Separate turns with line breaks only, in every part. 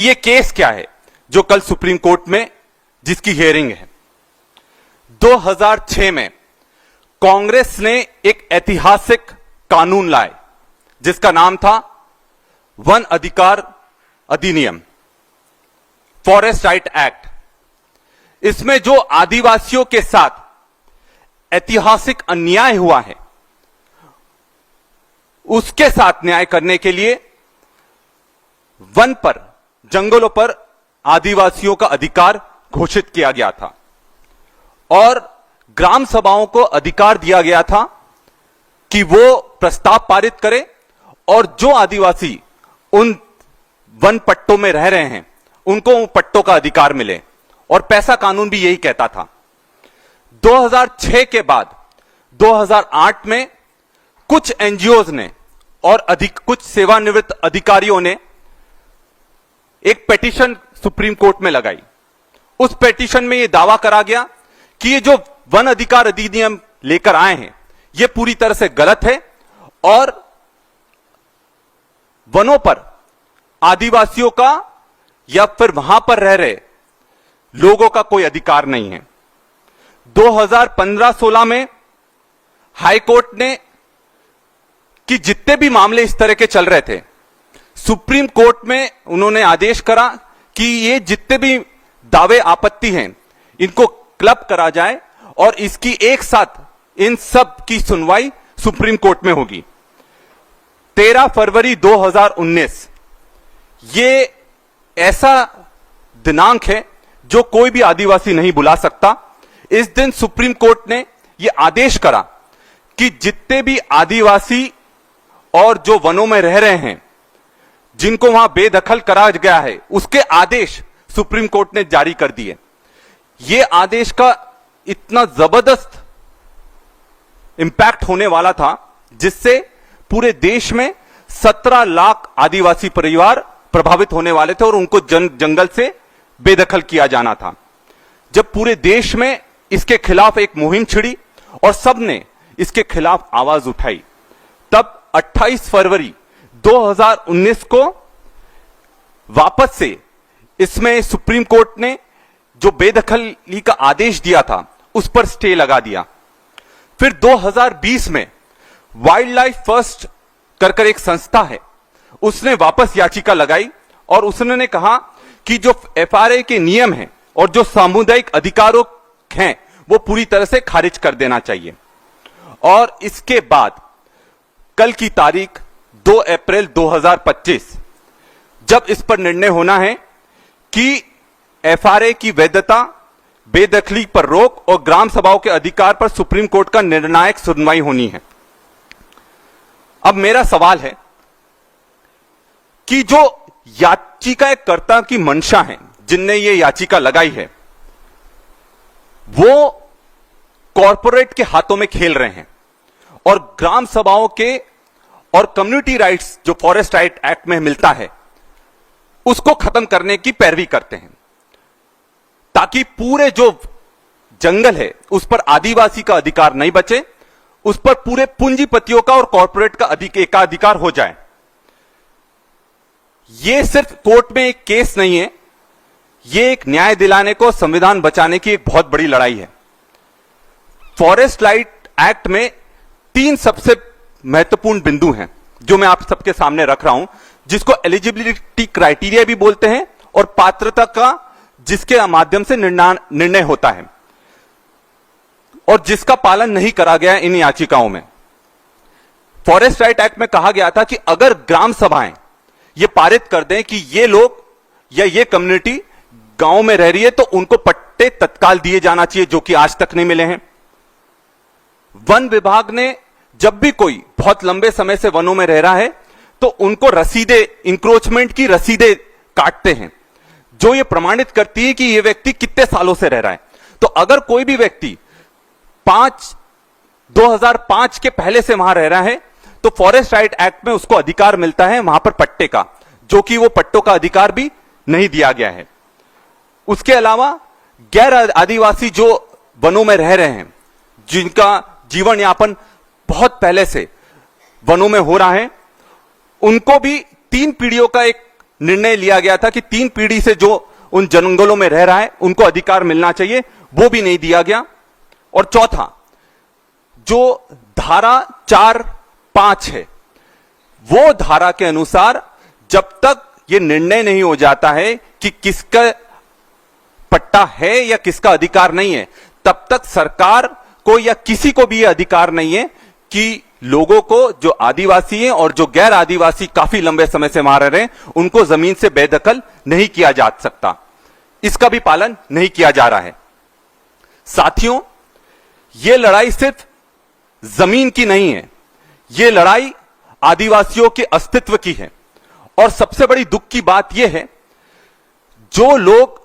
ये केस क्या है जो कल सुप्रीम कोर्ट में जिसकी हियरिंग है। 2006 में कांग्रेस ने एक ऐतिहासिक कानून लाए जिसका नाम था वन अधिकार अधिनियम, फॉरेस्ट राइट एक्ट। इसमें जो आदिवासियों के साथ ऐतिहासिक अन्याय हुआ है उसके साथ न्याय करने के लिए वन पर, जंगलों पर आदिवासियों का अधिकार घोषित किया गया था और ग्राम सभाओं को अधिकार दिया गया था कि वो प्रस्ताव पारित करें और जो आदिवासी उन वन पट्टों में रह रहे हैं उनको उन पट्टों का अधिकार मिले। और पैसा कानून भी यही कहता था। 2006 के बाद 2008 में कुछ एनजीओज ने और कुछ सेवानिवृत्त अधिकारियों ने एक पिटीशन सुप्रीम कोर्ट में लगाई। उस पिटीशन में यह दावा करा गया कि ये जो वन अधिकार अधिनियम लेकर आए हैं यह पूरी तरह से गलत है और वनों पर आदिवासियों का या फिर वहां पर रह रहे लोगों का कोई अधिकार नहीं है। 2015-16 में हाई कोर्ट ने कि जितने भी मामले इस तरह के चल रहे थे, सुप्रीम कोर्ट में उन्होंने आदेश करा कि ये जितने भी दावे आपत्ति हैं इनको क्लब करा जाए और इसकी एक साथ इन सब की सुनवाई सुप्रीम कोर्ट में होगी। 13 फरवरी 2019 ये ऐसा दिनांक है जो कोई भी आदिवासी नहीं बुला सकता। इस दिन सुप्रीम कोर्ट ने यह आदेश करा कि जितने भी आदिवासी और जो वनों में रह रहे हैं जिनको वहां बेदखल करा गया है उसके आदेश सुप्रीम कोर्ट ने जारी कर दिए। यह आदेश का इतना जबरदस्त इंपैक्ट होने वाला था जिससे पूरे देश में 17 लाख आदिवासी परिवार प्रभावित होने वाले थे और उनको जंगल से बेदखल किया जाना था। जब पूरे देश में इसके खिलाफ एक मुहिम छिड़ी और सबने इसके खिलाफ आवाज उठाई, तब 28 फरवरी 2019 को वापस से इसमें सुप्रीम कोर्ट ने जो बेदखली का आदेश दिया था उस पर स्टे लगा दिया। फिर 2020 में वाइल्ड लाइफ फर्स्ट कर एक संस्था है, उसने वापस याचिका लगाई और उसने कहा कि जो एफआरए के नियम हैं और जो सामुदायिक अधिकारों हैं वो पूरी तरह से खारिज कर देना चाहिए। और इसके बाद कल की तारीख 2 अप्रैल 2025 जब इस पर निर्णय होना है कि एफआरए की वैधता, बेदखली पर रोक और ग्राम सभाओं के अधिकार पर सुप्रीम कोर्ट का निर्णायक सुनवाई होनी है। अब मेरा सवाल है कि जो याचिकाकर्ता की मंशा है, जिनने ये याचिका लगाई है, वो कॉरपोरेट के हाथों में खेल रहे हैं और ग्राम सभाओं के और कम्युनिटी राइट्स जो फॉरेस्ट राइट एक्ट में मिलता है उसको खत्म करने की पैरवी करते हैं ताकि पूरे जो जंगल है उस पर आदिवासी का अधिकार नहीं बचे, उस पर पूरे पूंजीपतियों का और कॉरपोरेट का एकाधिकार हो जाए। यह सिर्फ कोर्ट में एक केस नहीं है, यह एक न्याय दिलाने को, संविधान बचाने की एक बहुत बड़ी लड़ाई है। फॉरेस्ट राइट एक्ट में 3 सबसे महत्वपूर्ण बिंदु हैं जो मैं आप सबके सामने रख रहा हूं, जिसको एलिजिबिलिटी क्राइटेरिया भी बोलते हैं और पात्रता का जिसके माध्यम से निर्णय होता है और जिसका पालन नहीं करा गया इन याचिकाओं में। फॉरेस्ट राइट एक्ट में कहा गया था कि अगर ग्राम सभाएं ये पारित कर दें कि ये लोग या ये कम्युनिटी गांव में रह रही है तो उनको पट्टे तत्काल दिए जाना चाहिए, जो कि आज तक नहीं मिले हैं। वन विभाग ने जब भी कोई बहुत लंबे समय से वनों में रह रहा है तो उनको रसीदें, इंक्रोचमेंट की रसीदें काटते हैं जो ये प्रमाणित करती है कि ये व्यक्ति कितने सालों से रह रहा है। तो अगर कोई भी व्यक्ति 2005 के पहले से वहां रह रहा है तो फॉरेस्ट राइट एक्ट में उसको अधिकार मिलता है वहां पर पट्टे का, जो कि वो पट्टों का अधिकार भी नहीं दिया गया है। उसके अलावा गैर आदिवासी जो वनों में रह रहे हैं, जिनका जीवन यापन बहुत पहले से वनों में हो रहा है, उनको भी 3 पीढ़ियों का एक निर्णय लिया गया था कि 3 पीढ़ी से जो उन जंगलों में रह रहा है उनको अधिकार मिलना चाहिए, वो भी नहीं दिया गया। और चौथा, जो धारा 4(5) है, वो धारा के अनुसार जब तक ये निर्णय नहीं हो जाता है कि किसका पट्टा है या किसका अधिकार नहीं है, तब तक सरकार को या किसी को भी ये अधिकार नहीं है कि लोगों को, जो आदिवासी हैं और जो गैर आदिवासी काफी लंबे समय से वहां रह रहे हैं, उनको जमीन से बेदखल नहीं किया जा सकता। इसका भी पालन नहीं किया जा रहा है। साथियों, यह लड़ाई सिर्फ जमीन की नहीं है, यह लड़ाई आदिवासियों के अस्तित्व की है। और सबसे बड़ी दुख की बात यह है, जो लोग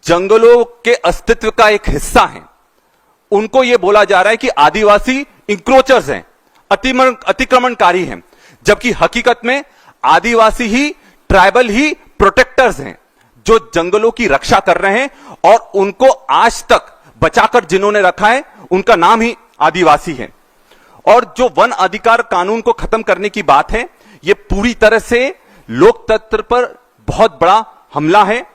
जंगलों के अस्तित्व का एक हिस्सा हैं, उनको यह बोला जा रहा है कि आदिवासी इंक्रोचर्स हैं, अतिक्रमणकारी हैं, जबकि हकीकत में आदिवासी ही, ट्राइबल ही प्रोटेक्टर्स हैं, जो जंगलों की रक्षा कर रहे हैं। और उनको आज तक बचाकर जिन्होंने रखा है, उनका नाम ही आदिवासी है। और जो वन अधिकार कानून को खत्म करने की बात है, यह पूरी तरह से लोकतंत्र पर बहुत बड़ा हमला है।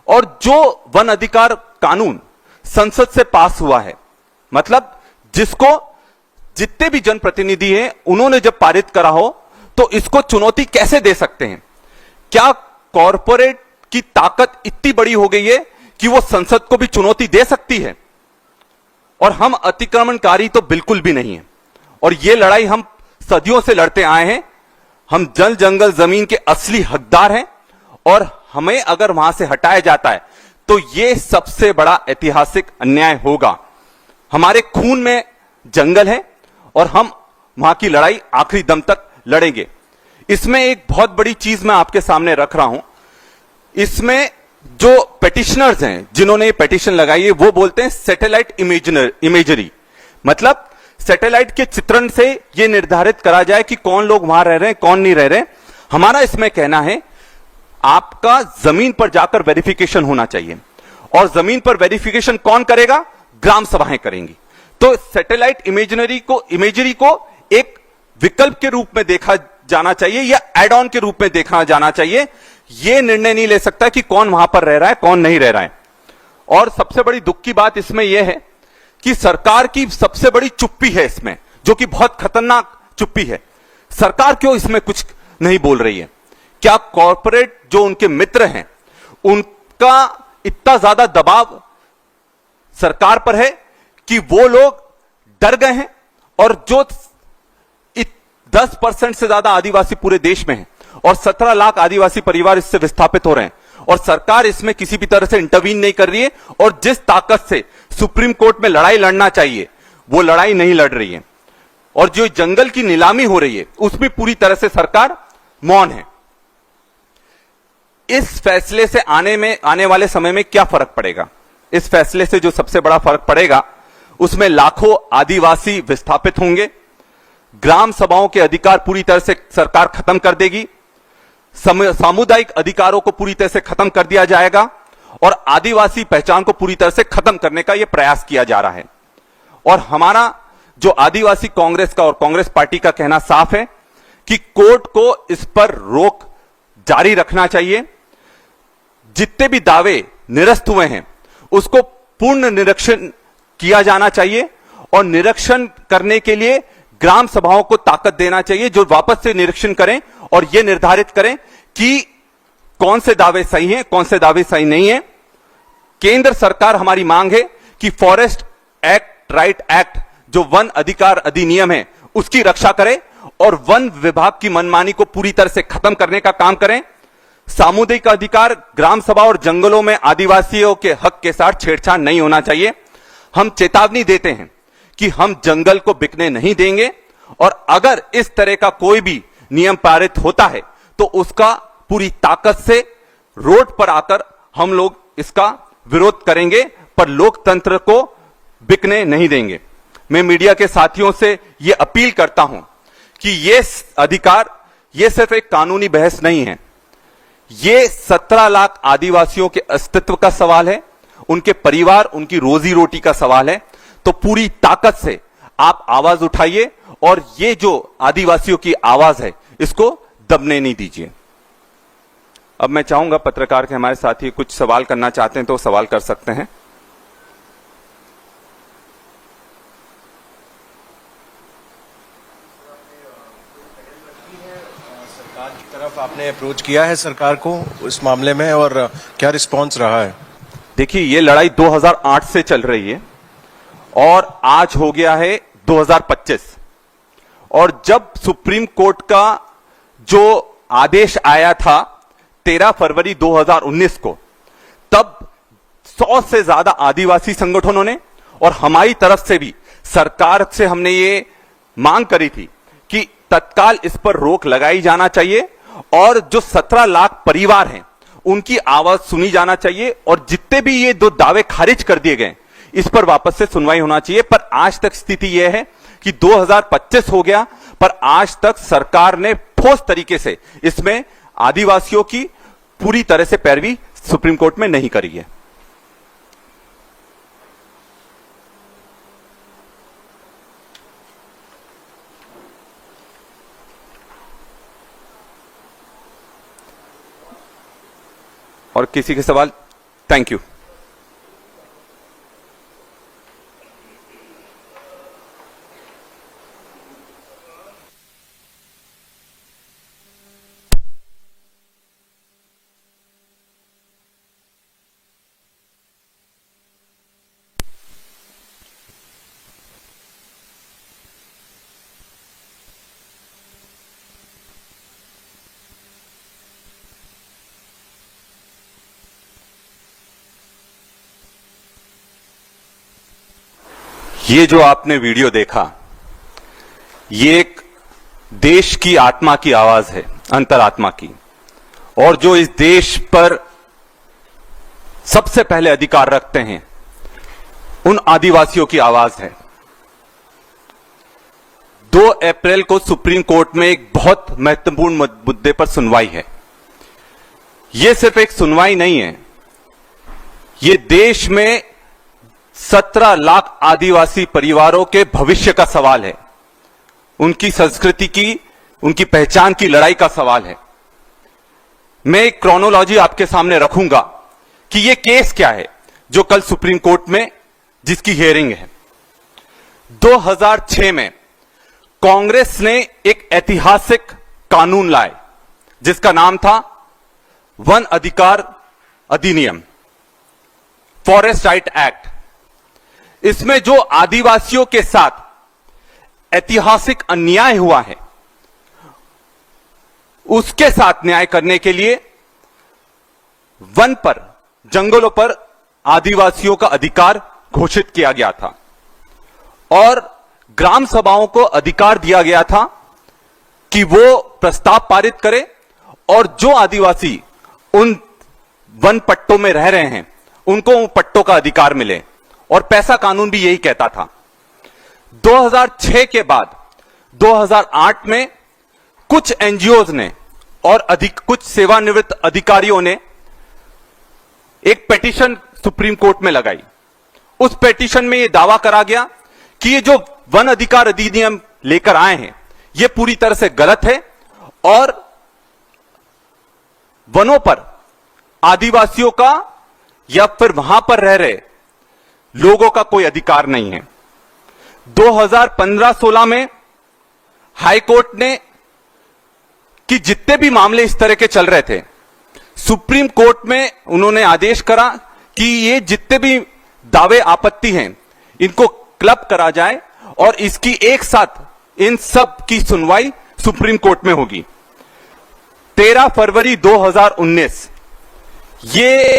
और जो वन अधिकार कानून संसद से पास हुआ है, मतलब जिसको जितने भी जनप्रतिनिधि हैं उन्होंने जब पारित करा हो, तो इसको चुनौती कैसे दे सकते हैं? क्या कॉरपोरेट की ताकत इतनी बड़ी हो गई है कि वो संसद को भी चुनौती दे सकती है? और हम अतिक्रमणकारी तो बिल्कुल भी नहीं है। और यह लड़ाई हम सदियों से लड़ते आए हैं। हम जल जंगल जमीन के असली हकदार हैं, और हमें अगर वहां से हटाया जाता है तो यह सबसे बड़ा ऐतिहासिक अन्याय होगा। हमारे खून में जंगल है और हम वहां की लड़ाई आखिरी दम तक लड़ेंगे। इसमें एक बहुत बड़ी चीज मैं आपके सामने रख रहा हूं। इसमें जो पेटिशनर्स हैं, जिन्होंने ये पेटिशन लगाई है, वो बोलते हैं सैटेलाइट इमेजरी, मतलब सैटेलाइट के चित्रण से यह निर्धारित करा जाए कि कौन लोग वहां रह रहे हैं, कौन नहीं रह रहे। हमारा इसमें कहना है, आपका जमीन पर जाकर वेरिफिकेशन होना चाहिए। और जमीन पर वेरिफिकेशन कौन करेगा? ग्राम सभाएं करेंगी। तो सैटेलाइट इमेजरी को एक विकल्प के रूप में देखा जाना चाहिए या एड ऑन के रूप में देखा जाना चाहिए। यह निर्णय नहीं ले सकता कि कौन वहां पर रह रहा है, कौन नहीं रह रहा है। और सबसे बड़ी दुख की बात इसमें यह है कि सरकार की सबसे बड़ी चुप्पी है इसमें, जो कि बहुत खतरनाक चुप्पी है। सरकार क्यों इसमें कुछ नहीं बोल रही है? क्या कॉरपोरेट जो उनके मित्र हैं, उनका इतना ज्यादा दबाव सरकार पर है कि वो लोग डर गए हैं? और जो 10% से ज्यादा आदिवासी पूरे देश में हैं और 17 लाख आदिवासी परिवार इससे विस्थापित हो रहे हैं, और सरकार इसमें किसी भी तरह से इंटरवीन नहीं कर रही है। और जिस ताकत से सुप्रीम कोर्ट में लड़ाई लड़ना चाहिए, वो लड़ाई नहीं लड़ रही है। और जो जंगल की नीलामी हो रही है, उसमें पूरी तरह से सरकार मौन है। इस फैसले से आने वाले समय में क्या फर्क पड़ेगा? इस फैसले से जो सबसे बड़ा फर्क पड़ेगा, उसमें लाखों आदिवासी विस्थापित होंगे। ग्राम सभाओं के अधिकार पूरी तरह से सरकार खत्म कर देगी। सामुदायिक अधिकारों को पूरी तरह से खत्म कर दिया जाएगा। और आदिवासी पहचान को पूरी तरह से खत्म करने का यह प्रयास किया जा रहा है। और हमारा जो आदिवासी कांग्रेस का और कांग्रेस पार्टी का कहना साफ है कि कोर्ट को इस पर रोक जारी रखना चाहिए। जितने भी दावे निरस्त हुए हैं, उसको पूर्ण निरीक्षण किया जाना चाहिए। और निरीक्षण करने के लिए ग्राम सभाओं को ताकत देना चाहिए, जो वापस से निरीक्षण करें और यह निर्धारित करें कि कौन से दावे सही हैं, कौन से दावे सही नहीं है। केंद्र सरकार, हमारी मांग है कि फॉरेस्ट एक्ट, राइट एक्ट, जो वन अधिकार अधिनियम है, उसकी रक्षा करे और वन विभाग की मनमानी को पूरी तरह से खत्म करने का काम करें। सामुदायिक अधिकार, ग्राम सभा और जंगलों में आदिवासियों के हक के साथ छेड़छाड़ नहीं होना चाहिए। हम चेतावनी देते हैं कि हम जंगल को बिकने नहीं देंगे। और अगर इस तरह का कोई भी नियम पारित होता है, तो उसका पूरी ताकत से रोड पर आकर हम लोग इसका विरोध करेंगे, पर लोकतंत्र को बिकने नहीं देंगे। मैं मीडिया के साथियों से यह अपील करता हूं कि यह अधिकार, यह सिर्फ एक कानूनी बहस नहीं है, यह 17 लाख आदिवासियों के अस्तित्व का सवाल है, उनके परिवार, उनकी रोजी रोटी का सवाल है। तो पूरी ताकत से आप आवाज उठाइए और ये जो आदिवासियों की आवाज है, इसको दबने नहीं दीजिए। अब मैं चाहूंगा पत्रकार के हमारे साथी कुछ सवाल करना चाहते हैं तो सवाल कर सकते हैं।
सरकार की तरफ आपने अप्रोच किया है सरकार को इस मामले में, और क्या रिस्पांस रहा है?
देखिए, ये लड़ाई 2008 से चल रही है और आज हो गया है 2025, और जब सुप्रीम कोर्ट का जो आदेश आया था 13 फरवरी 2019 को, तब 100 से ज्यादा आदिवासी संगठनों ने और हमारी तरफ से भी सरकार से हमने ये मांग करी थी कि तत्काल इस पर रोक लगाई जाना चाहिए और जो 17 लाख परिवार हैं उनकी आवाज सुनी जाना चाहिए, और जितने भी ये दो दावे खारिज कर दिए गए इस पर वापस से सुनवाई होना चाहिए। पर आज तक स्थिति यह है कि 2025 हो गया, पर आज तक सरकार ने ठोस तरीके से इसमें आदिवासियों की पूरी तरह से पैरवी सुप्रीम कोर्ट में नहीं करी है। और किसी के सवाल? Thank you. ये जो आपने वीडियो देखा, ये एक देश की आत्मा की आवाज है, अंतरात्मा की, और जो इस देश पर सबसे पहले अधिकार रखते हैं उन आदिवासियों की आवाज है। 2 अप्रैल को सुप्रीम कोर्ट में एक बहुत महत्वपूर्ण मुद्दे पर सुनवाई है। यह सिर्फ एक सुनवाई नहीं है, यह देश में 17 लाख आदिवासी परिवारों के भविष्य का सवाल है, उनकी संस्कृति की, उनकी पहचान की लड़ाई का सवाल है। मैं एक क्रोनोलॉजी आपके सामने रखूंगा कि यह केस क्या है जो कल सुप्रीम कोर्ट में जिसकी हियरिंग है। 2006 में कांग्रेस ने एक ऐतिहासिक कानून लाए जिसका नाम था वन अधिकार अधिनियम, फॉरेस्ट राइट एक्ट। इसमें जो आदिवासियों के साथ ऐतिहासिक अन्याय हुआ है उसके साथ न्याय करने के लिए वन पर, जंगलों पर आदिवासियों का अधिकार घोषित किया गया था और ग्राम सभाओं को अधिकार दिया गया था कि वो प्रस्ताव पारित करें और जो आदिवासी उन वन पट्टों में रह रहे हैं उनको उन पट्टों का अधिकार मिले, और पैसा कानून भी यही कहता था। 2006 के बाद 2008 में कुछ एनजीओज ने और कुछ सेवानिवृत्त अधिकारियों ने एक पिटीशन सुप्रीम कोर्ट में लगाई। उस पिटीशन में यह दावा करा गया कि ये जो वन अधिकार अधिनियम लेकर आए हैं ये पूरी तरह से गलत है और वनों पर आदिवासियों का या फिर वहां पर रह रहे लोगों का कोई अधिकार नहीं है। 2015-16 में हाईकोर्ट ने कि जितने भी मामले इस तरह के चल रहे थे, सुप्रीम कोर्ट में उन्होंने आदेश करा कि ये जितने भी दावे आपत्ति हैं इनको क्लब करा जाए और इसकी एक साथ इन सब की सुनवाई सुप्रीम कोर्ट में होगी। 13 फरवरी 2019 ये